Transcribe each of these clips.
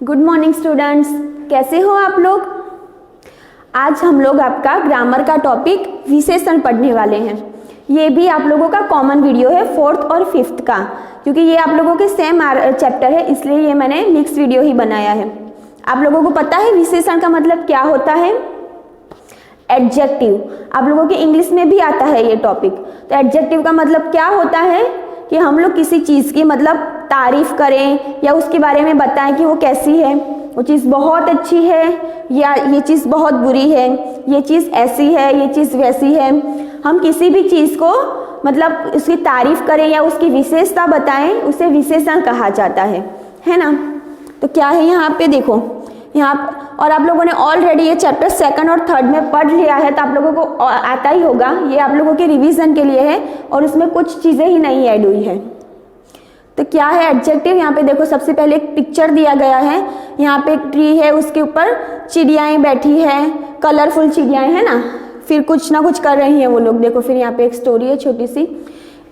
Good morning students, कैसे हो आप लोग। आज हम लोग आपका ग्रामर का टॉपिक विशेषण पढ़ने वाले हैं। ये भी आप लोगों का कॉमन वीडियो है 4th और 5th का, क्योंकि ये आप लोगों के सेम चैप्टर है, इसलिए ये मैंने मिक्स वीडियो ही बनाया है। आप लोगों को पता है विशेषण का मतलब क्या होता है? एडजेक्टिव। आप लोगों के इंग्लिश में भी आता है ये टॉपिक। तो एडजेक्टिव का मतलब क्या होता है कि हम लोग किसी चीज़ की मतलब तारीफ करें या उसके बारे में बताएं कि वो कैसी है, वो चीज़ बहुत अच्छी है या ये चीज़ बहुत बुरी है, ये चीज़ ऐसी है, ये चीज़ वैसी है। हम किसी भी चीज़ को मतलब उसकी तारीफ करें या उसकी विशेषता बताएं, उसे विशेषण कहा जाता है ना। तो क्या है यहाँ पे देखो, यहाँ और आप लोगों ने ऑलरेडी ये चैप्टर 2nd और 3rd में पढ़ लिया है, तो आप लोगों को आता ही होगा। ये आप लोगों के रिवीजन के लिए है और उसमें कुछ चीज़ें ही नहीं ऐड हुई है। तो क्या है एडजेक्टिव? यहाँ पे देखो, सबसे पहले एक पिक्चर दिया गया है। यहाँ पे एक ट्री है, उसके ऊपर चिड़ियाएँ बैठी है, कलरफुल चिड़ियाएँ है ना, फिर कुछ ना कुछ कर रही हैं वो लोग। देखो फिर यहाँ पे एक स्टोरी है छोटी सी।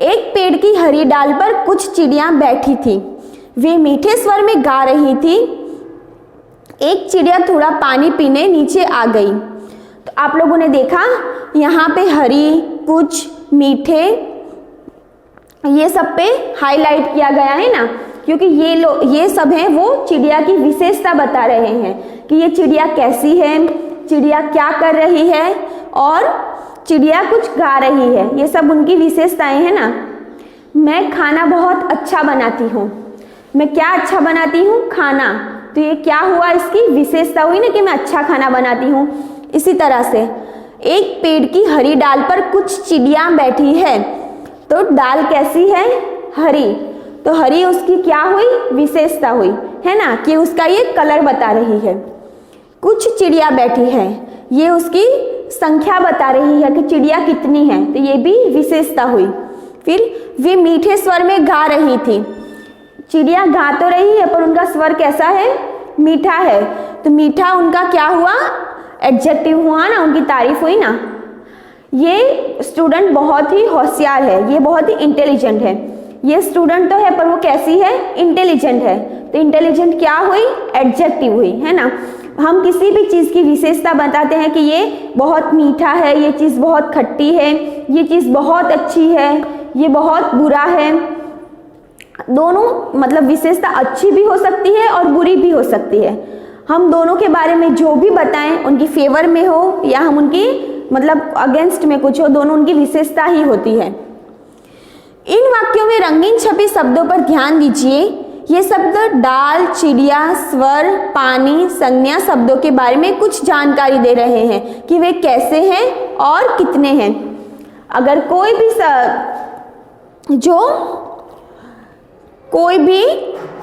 एक पेड़ की हरी डाल पर कुछ चिड़ियाँ बैठी थी, वे मीठे स्वर में गा रही थी। एक चिड़िया थोड़ा पानी पीने नीचे आ गई। तो आप लोगों ने देखा यहाँ पे हरी, कुछ, मीठे, ये सब पे हाईलाइट किया गया है ना, क्योंकि ये सब हैं वो चिड़िया की विशेषता बता रहे हैं कि ये चिड़िया कैसी है, चिड़िया क्या कर रही है और चिड़िया कुछ गा रही है। ये सब उनकी विशेषताएं हैं ना। मैं खाना बहुत अच्छा बनाती हूँ। मैं क्या अच्छा बनाती हूँ? खाना। तो ये क्या हुआ? इसकी विशेषता हुई ना कि मैं अच्छा खाना बनाती हूँ। इसी तरह से एक पेड़ की हरी डाल पर कुछ चिड़ियाँ बैठी है, तो डाल कैसी है? हरी। तो हरी उसकी क्या हुई? विशेषता हुई है ना, कि उसका ये कलर बता रही है। कुछ चिड़िया बैठी है, ये उसकी संख्या बता रही है कि चिड़िया कितनी है, तो ये भी विशेषता हुई। फिर वे मीठे स्वर में गा रही थी। चिड़िया गा तो रही है पर उनका स्वर कैसा है? मीठा है। तो मीठा उनका क्या हुआ? एडजेक्टिव हुआ ना, उनकी तारीफ हुई ना। ये स्टूडेंट बहुत ही होशियार है, ये बहुत ही इंटेलिजेंट है। ये स्टूडेंट तो है पर वो कैसी है? इंटेलिजेंट है। तो इंटेलिजेंट क्या हुई? एडजेक्टिव हुई है ना। हम किसी भी चीज़ की विशेषता बताते हैं कि ये बहुत मीठा है, ये चीज़ बहुत खट्टी है, ये चीज़ बहुत अच्छी है, ये बहुत बुरा है। दोनों मतलब विशेषता अच्छी भी हो सकती है और बुरी भी हो सकती है। हम दोनों के बारे में जो भी बताएं, उनकी फेवर में हो या हम उनकी मतलब अगेंस्ट में कुछ हो, दोनों उनकी विशेषता ही होती है। इन वाक्यों में रंगीन छपे शब्दों पर ध्यान दीजिए। ये शब्द डाल, चिड़िया, स्वर, पानी, संज्ञा शब्दों के बारे में कुछ जानकारी दे रहे हैं कि वे कैसे हैं और कितने हैं। अगर कोई भी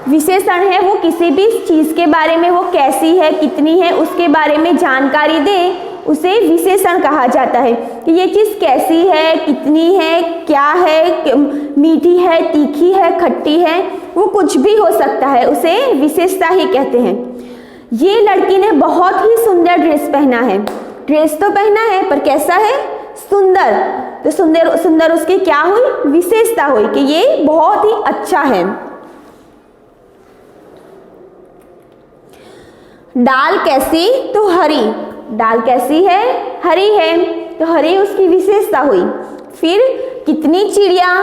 विशेषण है वो किसी भी चीज़ के बारे में, वो कैसी है, कितनी है, उसके बारे में जानकारी दे, उसे विशेषण कहा जाता है। कि ये चीज़ कैसी है, कितनी है, क्या है, मीठी है, तीखी है, खट्टी है, वो कुछ भी हो सकता है, उसे विशेषता ही कहते हैं। ये लड़की ने बहुत ही सुंदर ड्रेस पहना है। ड्रेस तो पहना है पर कैसा है? सुंदर। तो सुंदर उसकी क्या हुई? विशेषता हुई कि ये बहुत ही अच्छा है। डाल कैसी? तो हरी। डाल कैसी है? हरी है। तो हरी उसकी विशेषता हुई। फिर कितनी चिड़िया?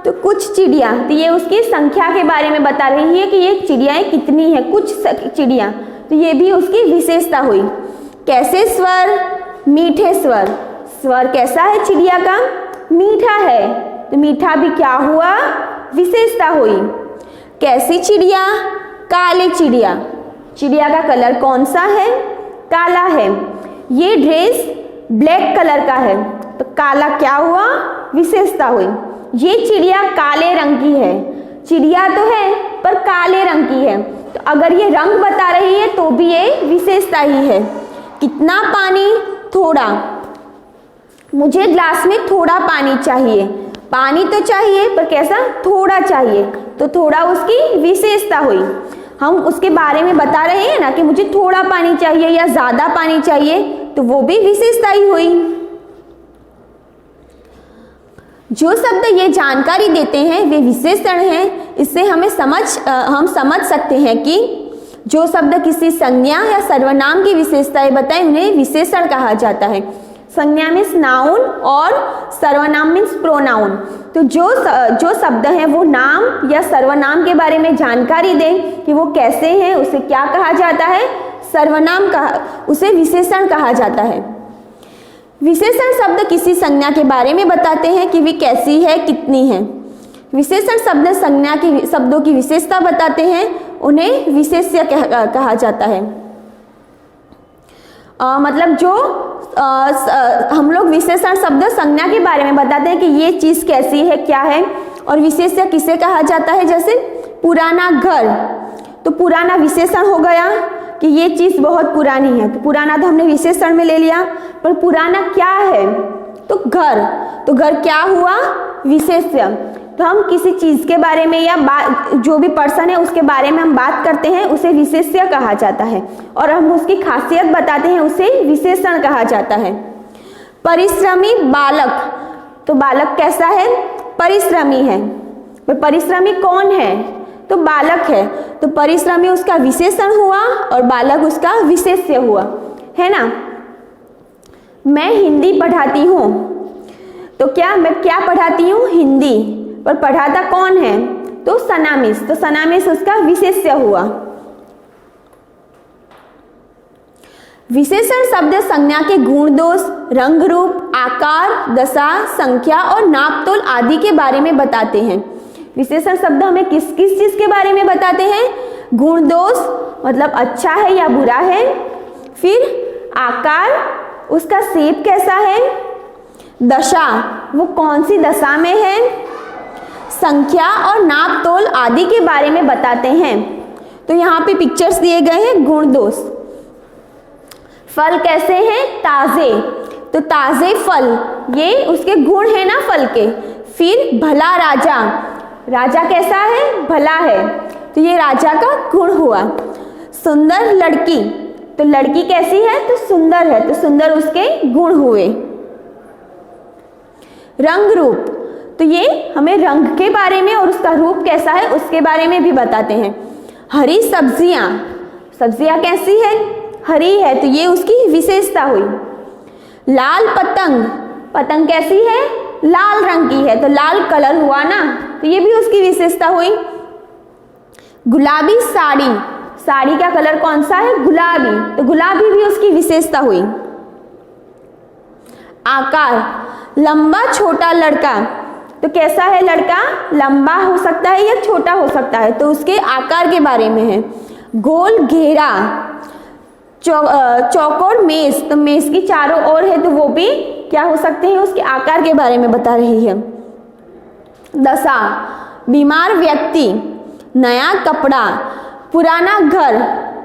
तो कुछ चिड़िया। तो ये उसकी संख्या के बारे में बता रही है कि ये चिड़ियाएं कितनी है, कुछ चिड़िया। तो ये भी उसकी विशेषता हुई। कैसे स्वर? मीठे स्वर। स्वर कैसा है चिड़िया का? मीठा है। तो मीठा भी क्या हुआ? विशेषता हुई। कैसी चिड़िया? काली चिड़िया। चिड़िया का कलर कौन सा है? काला है। ये ड्रेस ब्लैक कलर का है, तो काला क्या हुआ? विशेषता हुई। ये चिड़िया काले रंग की है। चिड़िया तो है पर काले रंग की है, तो अगर ये रंग बता रही है तो भी ये विशेषता ही है। कितना पानी? थोड़ा। मुझे ग्लास में थोड़ा पानी चाहिए। पानी तो चाहिए पर कैसा? थोड़ा चाहिए। तो थोड़ा उसकी विशेषता हुई। हम उसके बारे में बता रहे हैं ना कि मुझे थोड़ा पानी चाहिए या ज़्यादा पानी चाहिए, तो वो भी विशेषता ही हुई। जो शब्द ये जानकारी देते हैं वे विशेषण हैं। इससे हम समझ सकते हैं कि जो शब्द किसी संज्ञा या सर्वनाम की विशेषताएं बताएं उन्हें विशेषण कहा जाता है। संज्ञा मीन्स नाउन और सर्वनाम मीन्स प्रोनाउन। तो जो शब्द हैं वो नाम या सर्वनाम के बारे में जानकारी दें कि वो कैसे हैं, उसे क्या कहा जाता है, सर्वनाम कहा, उसे विशेषण कहा जाता है। विशेषण शब्द किसी संज्ञा के बारे में बताते हैं कि वे कैसी है, कितनी है। विशेषण शब्द संज्ञा की शब्दों की विशेषता बताते हैं, उन्हें विशेष्य कहा जाता है। मतलब जो हम लोग विशेषण शब्द संज्ञा के बारे में बताते हैं कि ये चीज़ कैसी है, क्या है, और विशेष्य किसे कहा जाता है। जैसे पुराना घर, तो पुराना विशेषण हो गया कि ये चीज़ बहुत पुरानी है, तो पुराना तो हमने विशेषण में ले लिया, पर पुराना क्या है, तो घर, तो घर क्या हुआ, विशेष्य। तो हम किसी चीज़ के बारे में या जो भी पर्सन है उसके बारे में हम बात करते हैं, उसे विशेष्य कहा जाता है, और हम उसकी खासियत बताते हैं, उसे विशेषण कहा जाता है। परिश्रमी बालक, तो बालक कैसा है, परिश्रमी है। पर परिश्रमी कौन है, तो बालक है, तो परिश्रमी उसका विशेषण हुआ और बालक उसका विशेष्य हुआ, है ना। मैं हिंदी पढ़ाती हूँ, तो क्या मैं क्या पढ़ाती हूँ, हिंदी, पर पढ़ाता कौन है, तो सनामिस, तो सनामिस उसका विशेष्य हुआ। विशेषण शब्द संज्ञा के गुण दोष, रंग रूप, आकार, दशा, संख्या और नापतोल आदि के बारे में बताते हैं। विशेषण शब्द हमें किस किस चीज के बारे में बताते हैं, गुण दोष मतलब अच्छा है या बुरा है, फिर आकार उसका शेप कैसा है, दशा वो कौन सी दशा में है, संख्या और नाप तोल आदि के बारे में बताते हैं। तो यहाँ पे पिक्चर्स दिए गए हैं गुण दोष। फल कैसे हैं, ताजे, तो ताजे फल ये उसके गुण है ना फल के। फिर भला राजा, राजा कैसा है, भला है, तो ये राजा का गुण हुआ। सुंदर लड़की, तो लड़की कैसी है, तो सुंदर है, तो सुंदर उसके गुण हुए। रंग रूप, तो ये हमें रंग के बारे में और उसका रूप कैसा है उसके बारे में भी बताते हैं। हरी सब्जियां, सब्जियां कैसी है, हरी है, तो ये उसकी विशेषता हुई। लाल पतंग, पतंग कैसी है, लाल रंग की है, तो लाल कलर हुआ ना, तो ये भी उसकी विशेषता हुई। गुलाबी साड़ी, साड़ी का कलर कौन सा है, गुलाबी, तो गुलाबी भी उसकी विशेषता हुई। आकार, लंबा छोटा लड़का, तो कैसा है लड़का, लंबा हो सकता है या छोटा हो सकता है, तो उसके आकार के बारे में है। गोल घेरा, चौकोर मेज, तो मेज की चारों ओर है, तो वो भी क्या हो सकते हैं, उसके आकार के बारे में बता रही है। दशा, बीमार व्यक्ति, नया कपड़ा, पुराना घर,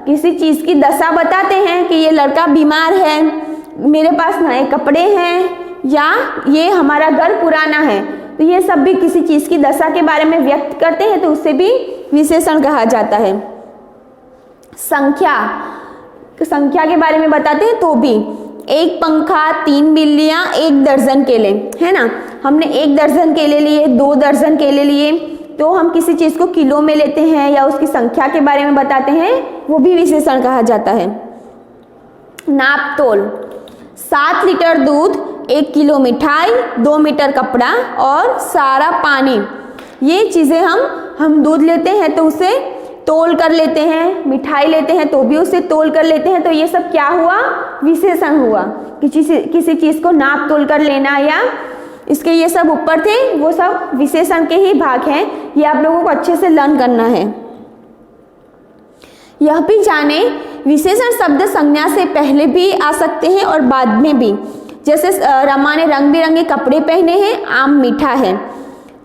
किसी चीज़ की दशा बताते हैं कि ये लड़का बीमार है, मेरे पास नए कपड़े हैं, या ये हमारा घर पुराना है, तो ये सब भी किसी चीज़ की दशा के बारे में व्यक्त करते हैं, तो उससे भी विशेषण कहा जाता है। संख्या, संख्या के बारे में बताते हैं, तो भी एक पंखा, 3 बिल्लियाँ, 1 दर्जन केले, है ना। हमने 1 दर्जन केले लिए, 2 दर्जन केले लिए, तो हम किसी चीज़ को किलो में लेते हैं या उसकी संख्या के बारे में बताते हैं, वो भी विशेषण कहा जाता है। नाप तोल, 7 लीटर दूध, 1 किलो मिठाई, 2 मीटर कपड़ा और सारा पानी, ये चीज़ें हम दूध लेते हैं तो उसे तोल कर लेते हैं, मिठाई लेते हैं तो भी उसे तोल कर लेते हैं, तो ये सब क्या हुआ, विशेषण हुआ। किसी चीज़ को नाप तोल कर लेना, या इसके ये सब ऊपर थे, वो सब विशेषण के ही भाग हैं। ये आप लोगों को अच्छे से लर्न करना है। यह भी जाने विशेषण शब्द संज्ञा से पहले भी आ सकते हैं और बाद में भी। जैसे रमा ने रंग बिरंगे कपड़े पहने हैं, आम मीठा है,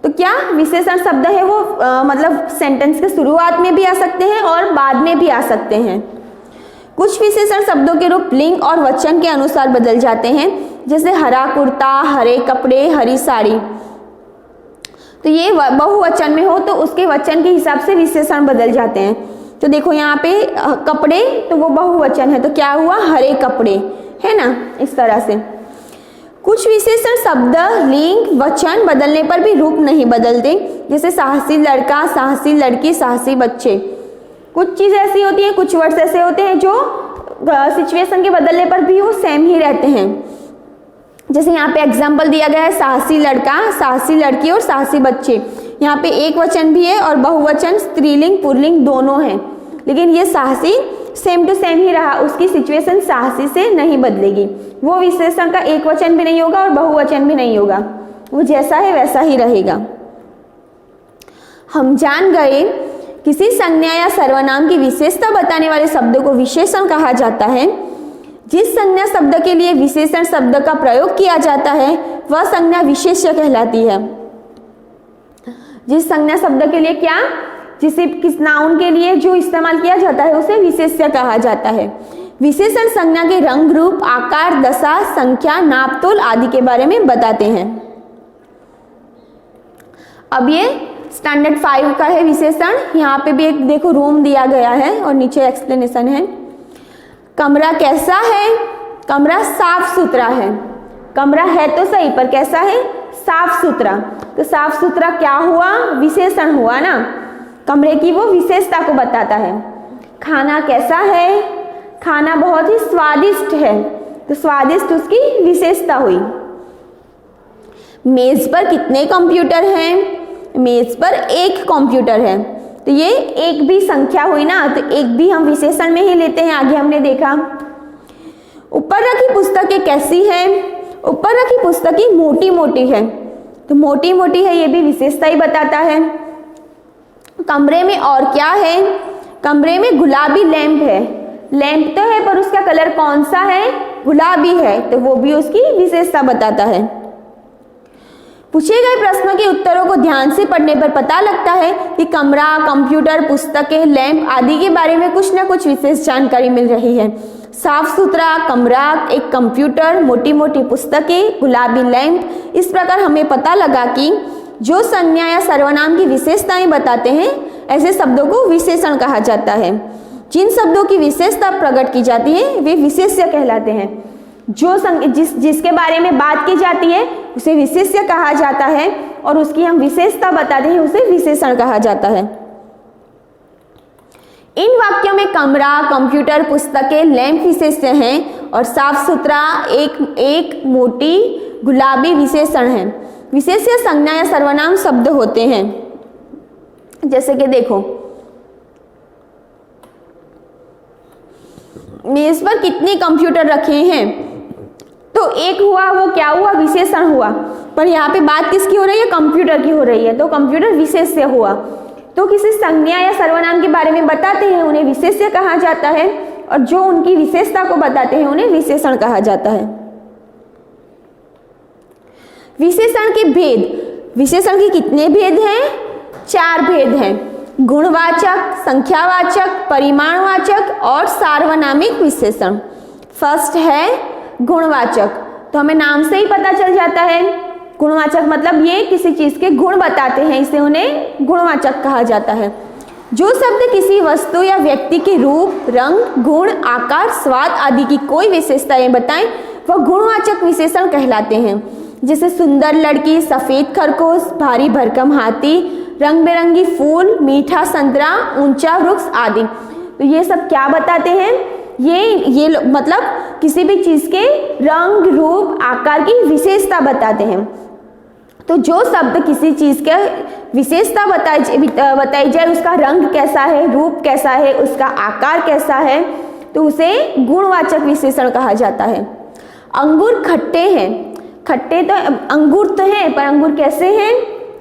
तो क्या विशेषण शब्द है वो मतलब सेंटेंस के शुरुआत में भी आ सकते हैं और बाद में भी आ सकते हैं। कुछ विशेषण शब्दों के रूप लिंग और वचन के अनुसार बदल जाते हैं, जैसे हरा कुर्ता, हरे कपड़े, हरी साड़ी। तो ये बहुवचन में हो तो उसके वचन के हिसाब से विशेषण बदल जाते हैं। तो देखो यहाँ पे कपड़े, तो वो बहुवचन है, तो क्या हुआ, हरे कपड़े, है ना, इस तरह से। कुछ विशेषण शब्द लिंग वचन बदलने पर भी रूप नहीं बदलते, जैसे साहसी लड़का, साहसी लड़की, साहसी बच्चे। कुछ चीज़ ऐसी होती हैं, कुछ वर्ड्स ऐसे होते हैं जो सिचुएशन के बदलने पर भी वो सेम ही रहते हैं। जैसे यहाँ पे एग्जाम्पल दिया गया है साहसी लड़का, साहसी लड़की और साहसी बच्चे। यहाँ पे एक वचन भी है और बहुवचन स्त्रीलिंग पुल्लिंग दोनों हैं, लेकिन ये साहसी सेम टू सेम ही रहा, उसकी सिचुएशन साहसी से नहीं बदलेगी। वो विशेषण का एक वचन भी नहीं होगा और बहुवचन भी नहीं होगा, वो जैसा है वैसा ही रहेगा। हम जान गए किसी संज्ञा या सर्वनाम की विशेषता बताने वाले शब्द को विशेषण कहा जाता है। जिस संज्ञा शब्द के लिए विशेषण शब्द का प्रयोग किया जाता है वह संज्ञा विशेष्य कहलाती है। जिस संज्ञा शब्द के लिए क्या, जिसे किस नाउन के लिए जो इस्तेमाल किया जाता है उसे विशेष्य कहा जाता है। विशेषण संज्ञा के रंग, रूप, आकार, दशा, संख्या, नापतोल आदि के बारे में बताते हैं। अब ये स्टैंडर्ड 5 का है विशेषण। यहाँ पे भी एक देखो रूम दिया गया है और नीचे एक्सप्लेनेशन है। कमरा कैसा है? कमरा साफ सुथरा है। कमरा है तो सही, पर कैसा है? साफ सुथरा। तो साफ सुथरा क्या हुआ? विशेषण हुआ ना, कमरे की वो विशेषता को बताता है। खाना कैसा है? खाना बहुत ही स्वादिष्ट है, तो स्वादिष्ट उसकी विशेषता हुई। मेज पर कितने कंप्यूटर हैं? मेज पर एक कंप्यूटर है, तो ये एक भी संख्या हुई ना, तो एक भी हम विशेषण में ही लेते हैं, आगे हमने देखा। ऊपर रखी पुस्तकें कैसी है? ऊपर रखी पुस्तकें मोटी मोटी है, तो मोटी मोटी है ये भी विशेषता ही बताता है। कमरे में और क्या है? कमरे में गुलाबी लैंप है। लैंप तो है पर उसका कलर कौन सा है? गुलाबी है, तो वो भी उसकी विशेषता बताता है। पूछे गए प्रश्नों के उत्तरों को ध्यान से पढ़ने पर पता लगता है कि कमरा, कंप्यूटर, पुस्तकें, लैंप आदि के बारे में कुछ न कुछ विशेष जानकारी मिल रही है। साफ सुथरा कमरा, एक कंप्यूटर, मोटी मोटी पुस्तकें, गुलाबी लैंप, इस प्रकार हमें पता लगा कि जो संज्ञा या सर्वनाम की विशेषताएं बताते हैं ऐसे शब्दों को विशेषण कहा जाता है। जिन शब्दों की विशेषता प्रकट की जाती है वे विशेष्य कहलाते हैं। जो जिसके बारे में बात की जाती है उसे विशेष्य कहा जाता है और उसकी हम विशेषता बताते हैं उसे विशेषण कहा जाता है। इन वाक्यों में कमरा, कंप्यूटर, पुस्तकें, लैंप विशेष्य हैं और साफ सुथरा, एक मोटी, गुलाबी विशेषण हैं। विशेष्य संज्ञा या सर्वनाम शब्द होते हैं। जैसे कि देखो, मेज पर कितने कंप्यूटर रखे हैं, तो एक हुआ, वो क्या हुआ? विशेषण हुआ। पर यहाँ पे बात किसकी हो रही है? कंप्यूटर की हो रही है, तो कंप्यूटर विशेष्य हुआ। तो किसी संज्ञा या सर्वनाम के बारे में बताते हैं उन्हें विशेष्य कहा जाता है, और जो उनकी विशेषता को बताते हैं उन्हें विशेषण कहा जाता है। विशेषण के भेद, विशेषण के कितने भेद हैं? 4 भेद हैं। गुणवाचक, संख्यावाचक, परिमाणवाचक और सार्वनामिक विशेषण। फर्स्ट है गुणवाचक, तो हमें नाम से ही पता चल जाता है। गुणवाचक मतलब ये किसी चीज के गुण बताते हैं, इसे उन्हें गुणवाचक कहा जाता है। जो शब्द किसी वस्तु या व्यक्ति के रूप, रंग, गुण, आकार, स्वाद आदि की कोई विशेषताएं बताएं वह गुणवाचक विशेषण कहलाते हैं। जैसे सुंदर लड़की, सफेद खरगोश, भारी भरकम हाथी, रंग बिरंगी फूल, मीठा संतरा, ऊंचा वृक्ष आदि। तो ये सब क्या बताते हैं? ये मतलब किसी भी चीज के रंग, रूप, आकार की विशेषता बताते हैं। तो जो शब्द किसी चीज के विशेषता बताई जाए, उसका रंग कैसा है, रूप कैसा है, उसका आकार कैसा है, तो उसे गुणवाचक विशेषण कहा जाता है। अंगूर खट्टे हैं, खट्टे तो अंगूर तो है, पर अंगूर कैसे हैं?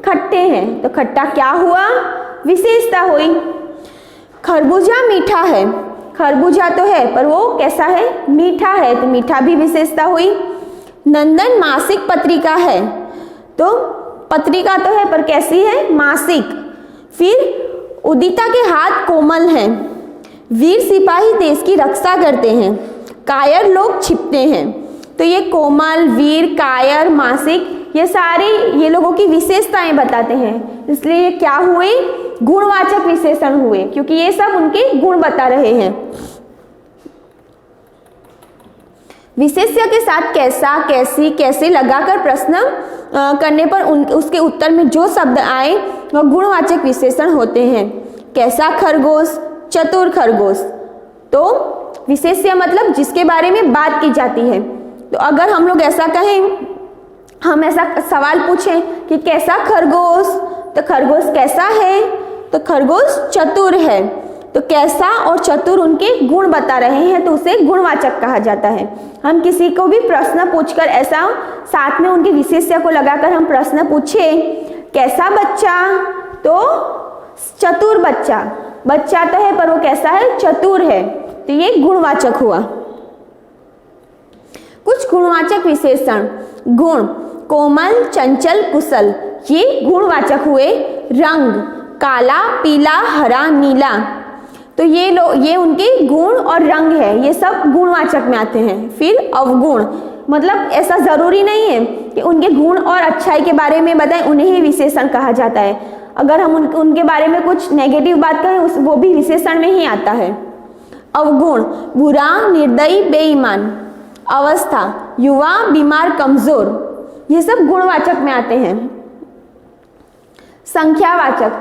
खट्टे हैं, तो खट्टा क्या हुआ? विशेषता हुई। खरबूजा मीठा है, खरबूजा तो है पर वो कैसा है? मीठा है, तो मीठा भी विशेषता हुई। नंदन मासिक पत्रिका है, तो पत्रिका तो है पर कैसी है? मासिक। फिर उदिता के हाथ कोमल हैं। वीर सिपाही देश की रक्षा करते हैं। कायर लोग छिपते हैं, तो ये कोमल, वीर, कायर, मासिक, ये सारे ये लोगों की विशेषताएं बताते हैं, इसलिए ये क्या हुए? गुणवाचक विशेषण हुए, क्योंकि ये सब उनके गुण बता रहे हैं। विशेष्य के साथ कैसा, कैसी, कैसे लगाकर प्रश्न करने पर उसके उत्तर में जो शब्द आए वह गुणवाचक विशेषण होते हैं। कैसा खरगोश, चतुर खरगोश। तो विशेष्य मतलब जिसके बारे में बात की जाती है। तो अगर हम लोग ऐसा कहें, हम ऐसा सवाल पूछें कि कैसा खरगोश, तो खरगोश कैसा है, तो खरगोश चतुर है। तो कैसा और चतुर उनके गुण बता रहे हैं, तो उसे गुणवाचक कहा जाता है। हम किसी को भी प्रश्न पूछकर ऐसा साथ में उनके विशेष्य को लगाकर हम प्रश्न पूछे, कैसा बच्चा, तो चतुर बच्चा, बच्चा तो है पर वो कैसा है, चतुर है, तो ये गुणवाचक हुआ। कुछ गुणवाचक विशेषण। गुण, कोमल, चंचल, कुशल, ये गुणवाचक हुए। रंग, काला, पीला, हरा, नीला, तो ये उनके गुण और रंग है, ये सब गुणवाचक में आते हैं। फिर अवगुण, मतलब ऐसा जरूरी नहीं है कि उनके गुण और अच्छाई के बारे में बताएं उन्हें ही विशेषण कहा जाता है। अगर हम उनके बारे में कुछ नेगेटिव बात करें वो भी विशेषण में ही आता है। अवगुण, बुरा, निर्दयी, बेईमान। अवस्था, युवा, बीमार, कमजोर, ये सब गुणवाचक में आते हैं। संख्यावाचक,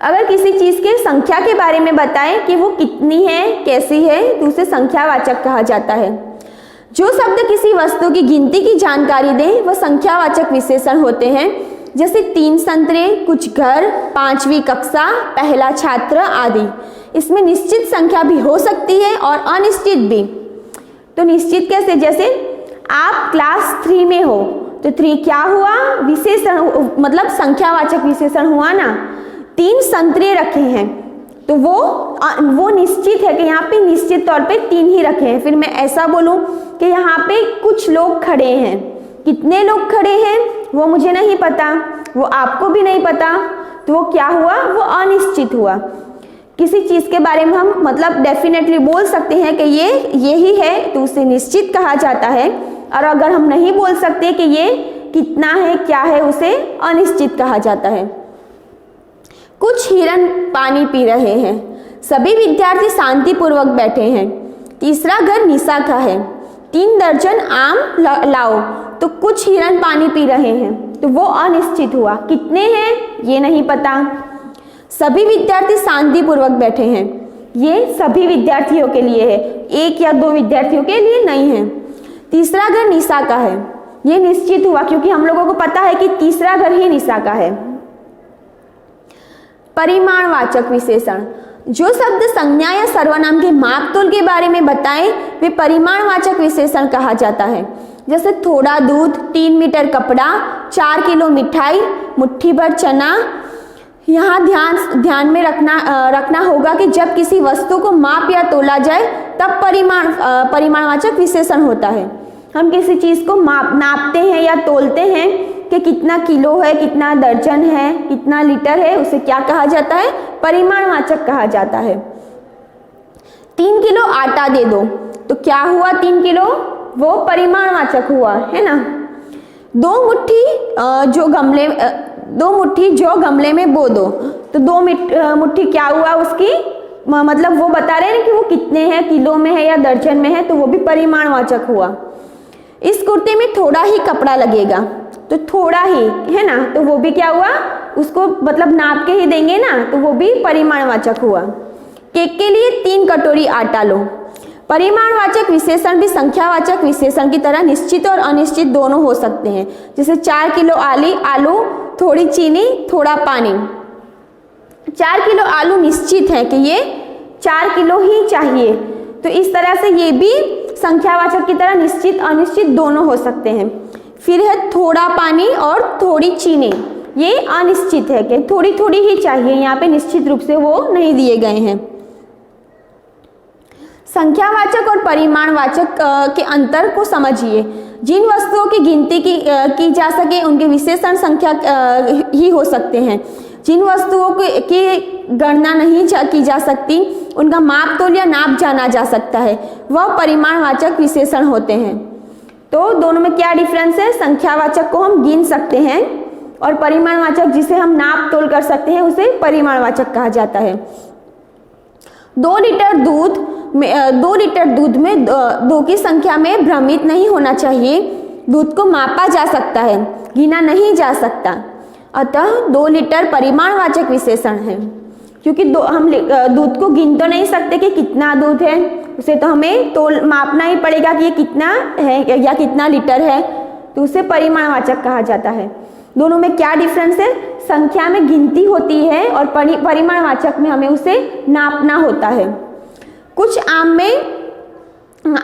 अगर किसी चीज के संख्या के बारे में बताएं कि वो कितनी है, कैसी है, तो उसे संख्यावाचक कहा जाता है। जो शब्द किसी वस्तु की गिनती की जानकारी दे वह संख्यावाचक विशेषण होते हैं, जैसे 3 संतरे, कुछ घर, 5वीं कक्षा, पहला छात्र आदि। इसमें निश्चित संख्या भी हो सकती है और अनिश्चित भी। तो निश्चित कैसे, जैसे आप क्लास 3 में हो, तो 3 क्या हुआ, विशेषण, मतलब संख्यावाचक विशेषण हुआ ना। 3 संतरे रखे हैं, तो वो निश्चित है कि यहाँ पे निश्चित तौर पे 3 ही रखे हैं। फिर मैं ऐसा बोलूं कि यहाँ पे कुछ लोग खड़े हैं, कितने लोग खड़े हैं वो मुझे नहीं पता, वो आपको भी नहीं पता, तो वो क्या हुआ, वो अनिश्चित हुआ। किसी चीज के बारे में हम मतलब डेफिनेटली बोल सकते हैं कि ये यही है, तो उसे निश्चित कहा जाता है। और अगर हम नहीं बोल सकते कि ये कितना है, क्या है, उसे अनिश्चित कहा जाता है। कुछ हिरन पानी पी रहे हैं, सभी विद्यार्थी शांतिपूर्वक बैठे हैं। तीसरा घर निशा का है, 3 दर्जन आम लाओ, तो कुछ हिरन पानी पी रहे हैं, तो वो अनिश्चित हुआ। कितने हैं ये नहीं पता। सभी विद्यार्थी शांतिपूर्वक बैठे हैं, ये सभी विद्यार्थियों के लिए है, 1 या 2 विद्यार्थियों के लिए नहीं है। तीसरा घर निशा का है, ये निश्चित हुआ क्योंकि हम लोगों को पता है कि तीसरा घर ही निशा का है। परिमाणवाचक विशेषण, जो शब्द संज्ञा या सर्वनाम के मापतोल के बारे में बताएं वे परिमाणवाचक विशेषण कहा जाता है। जैसे थोड़ा दूध, 3 मीटर कपड़ा, 4 किलो मिठाई, मुट्ठी भर चना। यहाँ ध्यान में रखना होगा कि जब किसी वस्तु को माप या तोला जाए तब परिमाणवाचक विशेषण होता है। हम किसी चीज को नापते हैं या तोलते हैं कि कितना किलो है, कितना दर्जन है, कितना लीटर है, उसे क्या कहा जाता है, परिमाणवाचक कहा जाता है। 3 किलो आटा दे दो, तो क्या हुआ 3 किलो, वो परिमाणवाचक हुआ, है ना। 2 मुट्ठी जो गमले में बो दो, तो 2 मुट्ठी क्या हुआ उसकी, मतलब वो बता रहे हैं कि वो कितने हैं, किलो में है या दर्जन में है, तो वो भी परिमाणवाचक हुआ। इस कुर्ते में थोड़ा ही कपड़ा लगेगा, तो थोड़ा ही है ना, तो वो भी क्या हुआ, उसको मतलब नाप के ही देंगे ना, तो वो भी परिमाणवाचक हुआ। केक के लिए 3 कटोरी आटा लो। परिमाणवाचक विशेषण भी संख्यावाचक विशेषण की तरह निश्चित और अनिश्चित दोनों हो सकते हैं। जैसे 4 किलो आलू, थोड़ी चीनी, थोड़ा पानी। 4 किलो आलू निश्चित है कि ये 4 किलो ही चाहिए, तो इस तरह से ये भी संख्यावाचक की तरह निश्चित अनिश्चित दोनों हो सकते हैं। फिर है थोड़ा पानी और थोड़ी चीनी, ये अनिश्चित है कि थोड़ी थोड़ी ही चाहिए, यहाँ पे निश्चित रूप से वो नहीं दिए गए हैं। संख्यावाचक और परिमाणवाचक के अंतर को समझिए। जिन वस्तुओं की गिनती की जा सके उनके विशेषण संख्या ही हो सकते हैं। जिन वस्तुओं की गणना नहीं की जा सकती उनका माप तोल या नाप जाना जा सकता है, वह परिमाणवाचक विशेषण होते हैं। तो दोनों में क्या डिफरेंस है, संख्यावाचक को हम गिन सकते हैं और परिमाणवाचक जिसे हम नाप तोल कर सकते हैं उसे परिमाणवाचक कहा जाता है। 2 लीटर दूध में 2 की संख्या में भ्रमित नहीं होना चाहिए। दूध को मापा जा सकता है, गिना नहीं जा सकता, अतः 2 लीटर परिमाणवाचक विशेषण है। क्योंकि हम दूध को गिन तो नहीं सकते कि कितना दूध है, उसे तो हमें तोल मापना ही पड़ेगा कि ये कितना है या कितना लीटर है, तो उसे परिमाणवाचक कहा जाता है। दोनों में क्या डिफरेंस है? संख्या में गिनती होती है और परिमाणवाचक में हमें उसे नापना होता है। कुछ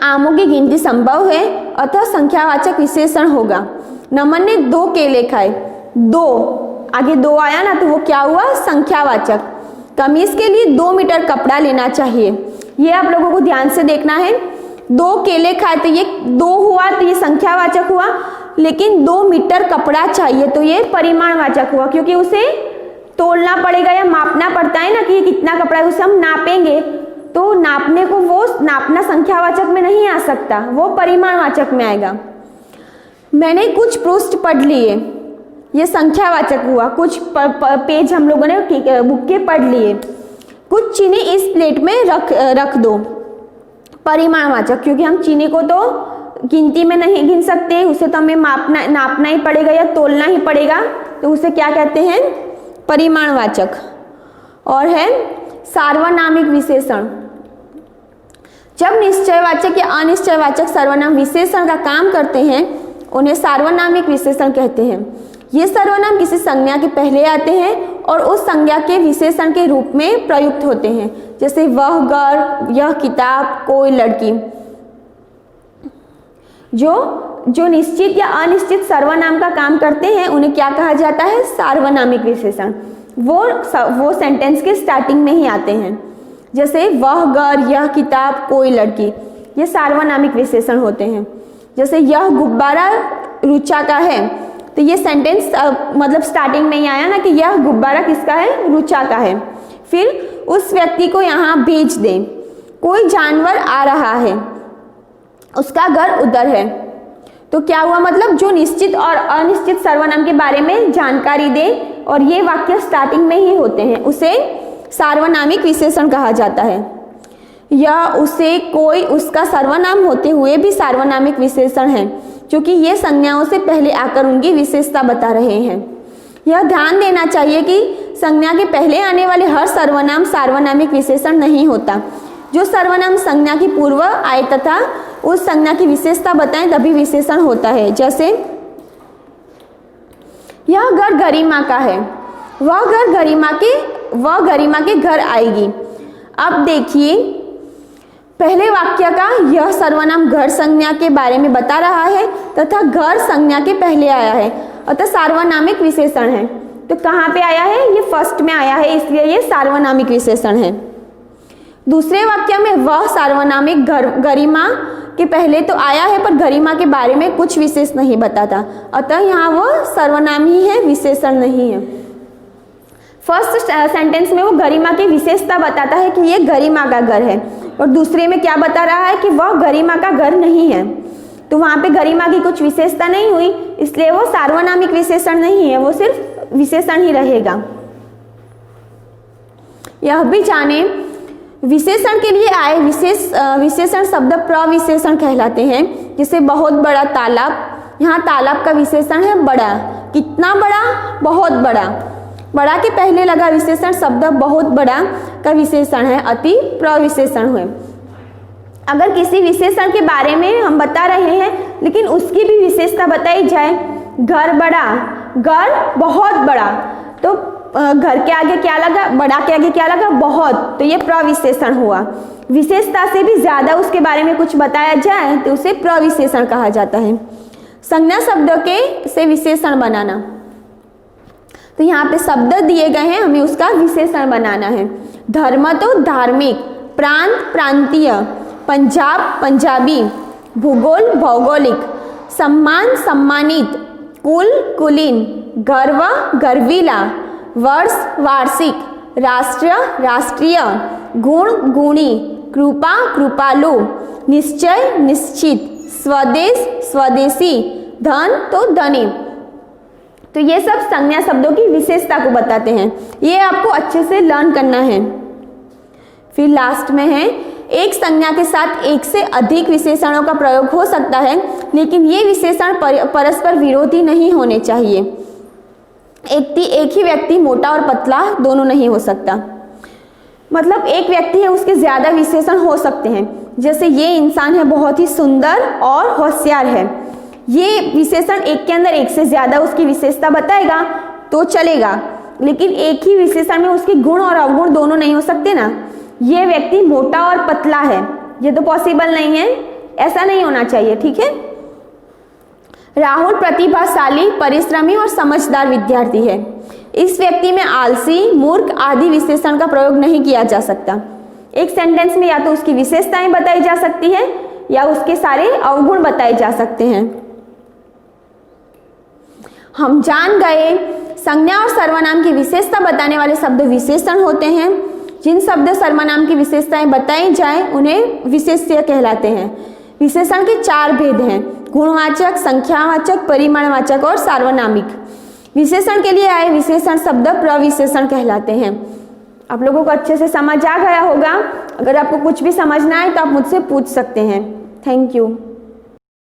आमों की गिनती संभव है अतः संख्यावाचक विशेषण होगा। नमन ने 2 केले खाए, 2 आगे 2 आया ना, तो वो क्या हुआ? संख्यावाचक। कमीज के लिए 2 मीटर कपड़ा लेना चाहिए, ये आप लोगों को ध्यान से देखना है। 2 केले खाए तो ये 2 हुआ, तो ये संख्यावाचक हुआ, लेकिन 2 मीटर कपड़ा चाहिए तो ये परिमाणवाचक हुआ, क्योंकि उसे तोलना पड़ेगा या मापना पड़ता है ना कि ये कितना कपड़ा है, उसे हम नापेंगे, तो नापने को वो नापना संख्यावाचक में नहीं आ सकता, वो परिमाणवाचक में आएगा। मैंने कुछ पृष्ठ पढ़ लिए, ये संख्यावाचक हुआ। कुछ पेज हम लोगों ने बुक के पढ़ लिए। कुछ चीनी इस प्लेट में रख दो, परिमाणवाचक, क्योंकि हम चीनी को तो गिनती में नहीं गिन सकते, उसे तो हमें नापना ही पड़ेगा या तोलना ही पड़ेगा, तो उसे क्या कहते हैं? परिमाणवाचक। और है सार्वनामिक विशेषण। जब निश्चयवाचक या अनिश्चयवाचक सर्वनाम विशेषण का काम करते हैं उन्हें सार्वनामिक विशेषण कहते हैं। ये सर्वनाम किसी संज्ञा के पहले आते हैं और उस संज्ञा के विशेषण के रूप में प्रयुक्त होते हैं, जैसे वह घर, यह किताब, कोई लड़की। जो निश्चित या अनिश्चित सर्वनाम का काम करते हैं उन्हें क्या कहा जाता है? सार्वनामिक विशेषण। वो सेंटेंस के स्टार्टिंग में ही आते हैं, जैसे वह घर, यह किताब, कोई लड़की, ये सार्वनामिक विशेषण होते हैं। जैसे यह गुब्बारा रुचा का है, तो ये सेंटेंस मतलब स्टार्टिंग में ही आया ना कि यह गुब्बारा किसका है? रुचा का है। फिर उस व्यक्ति को यहाँ भेज दें। कोई जानवर आ रहा है, उसका घर उधर है, तो क्या हुआ? मतलब जो निश्चित और अनिश्चित सर्वनाम के बारे में जानकारी दे और ये वाक्य स्टार्टिंग में ही होते हैं, उसे सार्वनामिक विशेषण कहा जाता है। यह, उसे, कोई, उसका सर्वनाम होते हुए भी सार्वनामिक विशेषण है, क्योंकि ये संज्ञाओं से पहले आकर उनकी विशेषता बता रहे हैं। यह ध्यान देना चाहिए कि संज्ञा के पहले आने वाले हर सर्वनाम सार्वनामिक विशेषण नहीं होता। जो सर्वनाम संज्ञा की पूर्व आए तथा उस संज्ञा की विशेषता बताएं तभी विशेषण होता है। जैसे यह घर गरिमा का है, वह गरिमा के घर आएगी। अब देखिए, पहले वाक्य का यह सर्वनाम घर संज्ञा के बारे में बता रहा है तथा घर संज्ञा के पहले आया है, अतः सार्वनामिक विशेषण है। तो कहाँ पे आया है? ये फर्स्ट में आया है, इसलिए ये सार्वनामिक विशेषण है। दूसरे वाक्य में वह सार्वनामिक गरिमा के पहले तो आया है, पर गरिमा के बारे में कुछ विशेष नहीं बताता, अतः यहाँ वह सर्वनाम ही है, विशेषण नहीं है। फर्स्ट सेंटेंस में वो गरिमा की विशेषता बताता है कि ये गरिमा का घर है, और दूसरे में क्या बता रहा है कि वह गरिमा का घर नहीं है, तो वहाँ पे गरिमा की कुछ विशेषता नहीं हुई, इसलिए वो सार्वनामिक विशेषण नहीं है, वो सिर्फ विशेषण ही रहेगा। यह भी जाने, विशेषण के लिए आए विशेषण शब्द प्रविशेषण कहलाते हैं। जैसे बहुत बड़ा तालाब, यहाँ तालाब का विशेषण है बड़ा। कितना बड़ा? बहुत बड़ा। बड़ा के पहले लगा विशेषण शब्द बहुत बड़ा का विशेषण है, अति प्रविशेषण हुए। अगर किसी विशेषण के बारे में हम बता रहे हैं लेकिन उसकी भी विशेषता बताई जाए, घर बड़ा, घर बहुत बड़ा, तो घर के आगे क्या लगा? बड़ा के आगे क्या लगा? बहुत, तो ये प्रविशेषण हुआ। विशेषता से भी ज्यादा उसके बारे में कुछ बताया जाए तो उसे प्रविशेषण कहा जाता है। संज्ञा शब्दों के से विशेषण बनाना, तो यहाँ पे शब्द दिए गए हैं, हमें उसका विशेषण बनाना है। धर्म तो धार्मिक, प्रांत प्रांतीय, पंजाब पंजाबी, भूगोल भौगोलिक, सम्मान सम्मानित, कुल कुलीन, गर्व गर्वीला, वर्ष वार्षिक, राष्ट्र राष्ट्रीय, गुण गुणी, कृपा कृपालु, निश्चय निश्चित, स्वदेश स्वदेशी, धन तो धनी। तो ये सब संज्ञा शब्दों की विशेषता को बताते हैं, ये आपको अच्छे से लर्न करना है। फिर लास्ट में है, एक संज्ञा के साथ एक से अधिक विशेषणों का प्रयोग हो सकता है, लेकिन ये विशेषण परस्पर विरोधी नहीं होने चाहिए। एक ही व्यक्ति मोटा और पतला दोनों नहीं हो सकता। मतलब एक व्यक्ति है, उसके ज़्यादा विशेषण हो सकते हैं। जैसे ये इंसान है बहुत ही सुंदर और होशियार है, ये विशेषण एक के अंदर एक से ज़्यादा उसकी विशेषता बताएगा तो चलेगा, लेकिन एक ही विशेषण में उसके गुण और अवगुण दोनों नहीं हो सकते ना। ये व्यक्ति मोटा और पतला है, ये तो पॉसिबल नहीं है, ऐसा नहीं होना चाहिए, ठीक है। राहुल प्रतिभाशाली, परिश्रमी और समझदार विद्यार्थी है। इस व्यक्ति में आलसी, मूर्ख आदि विशेषण का प्रयोग नहीं किया जा सकता। एक सेंटेंस में या तो उसकी विशेषताएं बताई जा सकती है या उसके सारे अवगुण बताए जा सकते हैं। हम जान गए, संज्ञा और सर्वनाम की विशेषता बताने वाले शब्द विशेषण होते हैं। जिन शब्द सर्वनाम की विशेषताएं बताई जाए उन्हें विशेष्य कहलाते हैं। विशेषण के 4 भेद हैं, गुणवाचक, संख्यावाचक, परिमाणवाचक और सार्वनामिक। विशेषण के लिए आए विशेषण शब्द प्रविशेषण कहलाते हैं। आप लोगों को अच्छे से समझ आ गया होगा। अगर आपको कुछ भी समझना है तो आप मुझसे पूछ सकते हैं। Thank you.